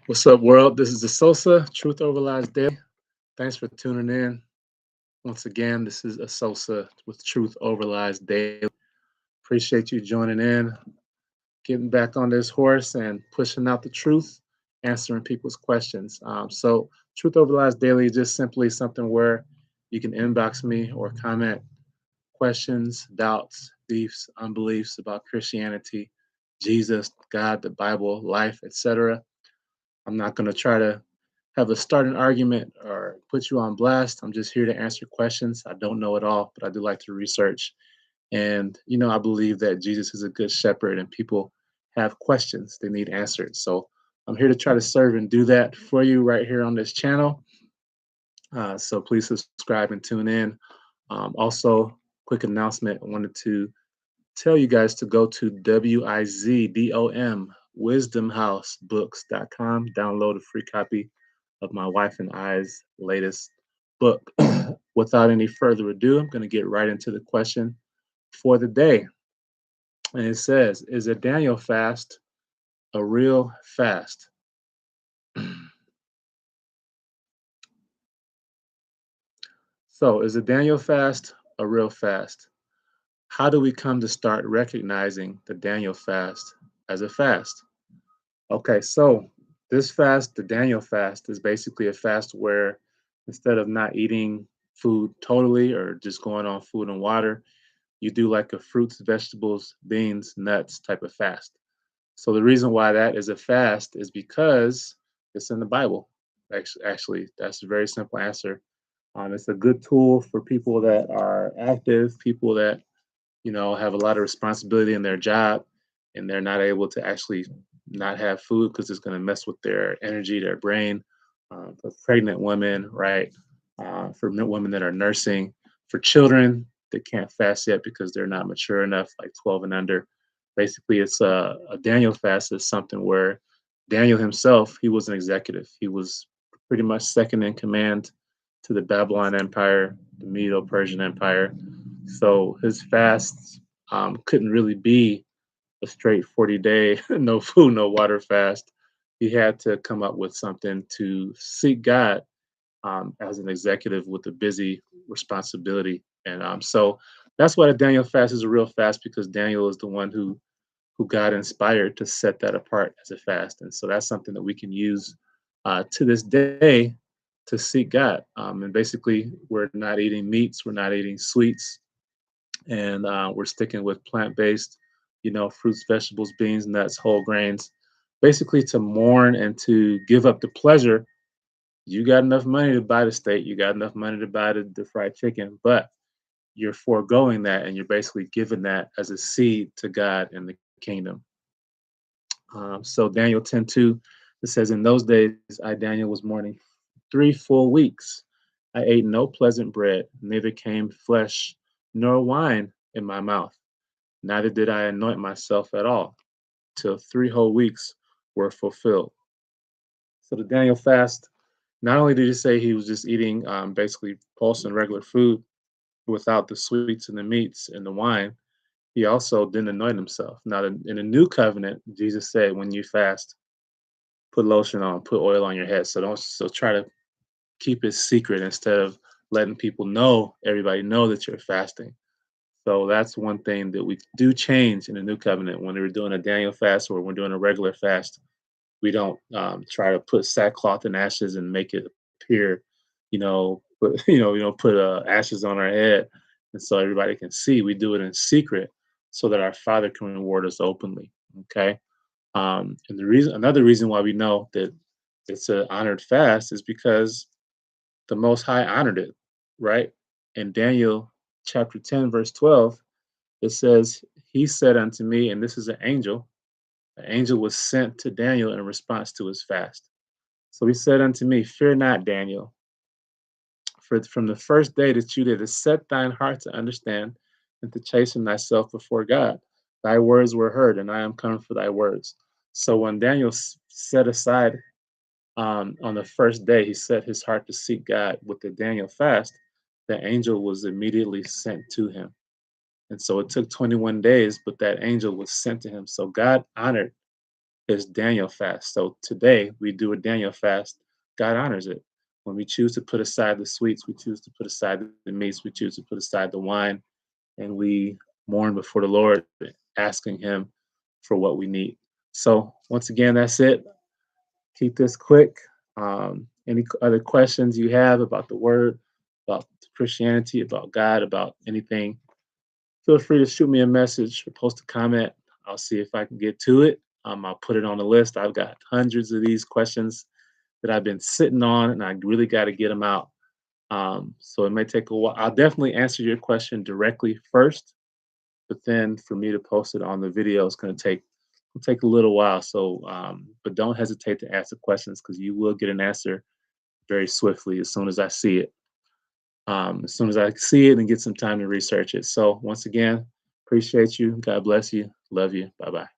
What's up, world? This is the Sosa Truth Over Lies Daily. Thanks for tuning in. Once again, this is a Sosa with Truth Over Lies Daily. Appreciate you joining in, getting back on this horse and pushing out the truth, answering people's questions. Truth Over Lies Daily is just simply something where you can inbox me or comment questions, doubts, beliefs, unbeliefs about Christianity, Jesus, God, the Bible, life, etc. I'm not going to try to have a start an argument or put you on blast. I'm just here to answer questions. I don't know it all, but I do like to research. And, I believe that Jesus is a good shepherd and people have questions they need answered. So I'm here to try to serve and do that for you right here on this channel. So please subscribe and tune in. Also, quick announcement. I wanted to tell you guys to go to wisdomhousebooks.com, download a free copy of my wife and I's latest book. Without any further ado, I'm going to get right into the question for the day. And it says, is a Daniel fast a real fast? So, is a Daniel fast a real fast? How do we come to start recognizing the Daniel fast as a fast? Okay, so this fast, the Daniel fast, is basically a fast where instead of not eating food totally or just going on food and water, you do like a fruits, vegetables, beans, nuts type of fast. So the reason why that is a fast is because it's in the Bible. Actually, that's a very simple answer. It's a good tool for people that are active, people that have a lot of responsibility in their job, and they're not able to actually not have food because it's going to mess with their energy, their brain. For pregnant women, right? For women that are nursing, for children that can't fast yet because they're not mature enough, like 12 and under. Basically, it's a Daniel fast is something where Daniel himself, he was an executive. He was pretty much second in command to the Babylon Empire, the Medo-Persian Empire. So his fasts couldn't really be a straight 40-day, no food, no water fast. He had to come up with something to seek God as an executive with a busy responsibility. And so that's why the Daniel fast is a real fast, because Daniel is the one who got inspired to set that apart as a fast. And so that's something that we can use to this day to seek God. And basically, we're not eating meats, we're not eating sweets, and we're sticking with plant-based, fruits, vegetables, beans, nuts, whole grains, basically to mourn and to give up the pleasure. You got enough money to buy the steak, you got enough money to buy the fried chicken, but you're foregoing that and you're basically giving that as a seed to God in the kingdom. So Daniel 10:2, it says, in those days, I, Daniel, was mourning 3 full weeks. I ate no pleasant bread, neither came flesh nor wine in my mouth. Neither did I anoint myself at all, till 3 whole weeks were fulfilled. So the Daniel fast, not only did he say he was just eating basically pulse and regular food without the sweets and the meats and the wine, he also didn't anoint himself. Now, in the new covenant, Jesus said, when you fast, put lotion on, put oil on your head. So try to keep it secret instead of letting people know, everybody know that you're fasting. So that's one thing that we do change in the new covenant. When we're doing a Daniel fast or we're doing a regular fast, we don't try to put sackcloth and ashes and make it appear, we don't put ashes on our head, and so everybody can see. We do it in secret so that our Father can reward us openly. Okay, and another reason why we know that it's an honored fast is because the Most High honored it, right? In Daniel chapter 10, verse 12, it says, he said unto me, and this is an angel. The angel was sent to Daniel in response to his fast. So he said unto me, fear not, Daniel, for from the first day that you did set thine heart to understand and to chasten thyself before God, thy words were heard, and I am come for thy words. So when Daniel set aside on the first day, he set his heart to seek God with the Daniel fast, the angel was immediately sent to him. And so it took 21 days, but that angel was sent to him. So God honored is Daniel fast. So today we do a Daniel fast. God honors it. When we choose to put aside the sweets, we choose to put aside the meats, we choose to put aside the wine, and we mourn before the Lord, asking Him for what we need. So once again, that's it. Keep this quick. Any other questions you have about the Word, about Christianity, about God, about anything, feel free to shoot me a message or post a comment. I'll see if I can get to it. I'll put it on the list. I've got hundreds of these questions that I've been sitting on, and I really got to get them out. So it may take a while. I'll definitely answer your question directly first, but then for me to post it on the video, it's going to take a little while. So, but don't hesitate to ask the questions because you will get an answer very swiftly as soon as I see it. As soon as I see it and get some time to research it. So once again, appreciate you. God bless you. Love you. Bye bye.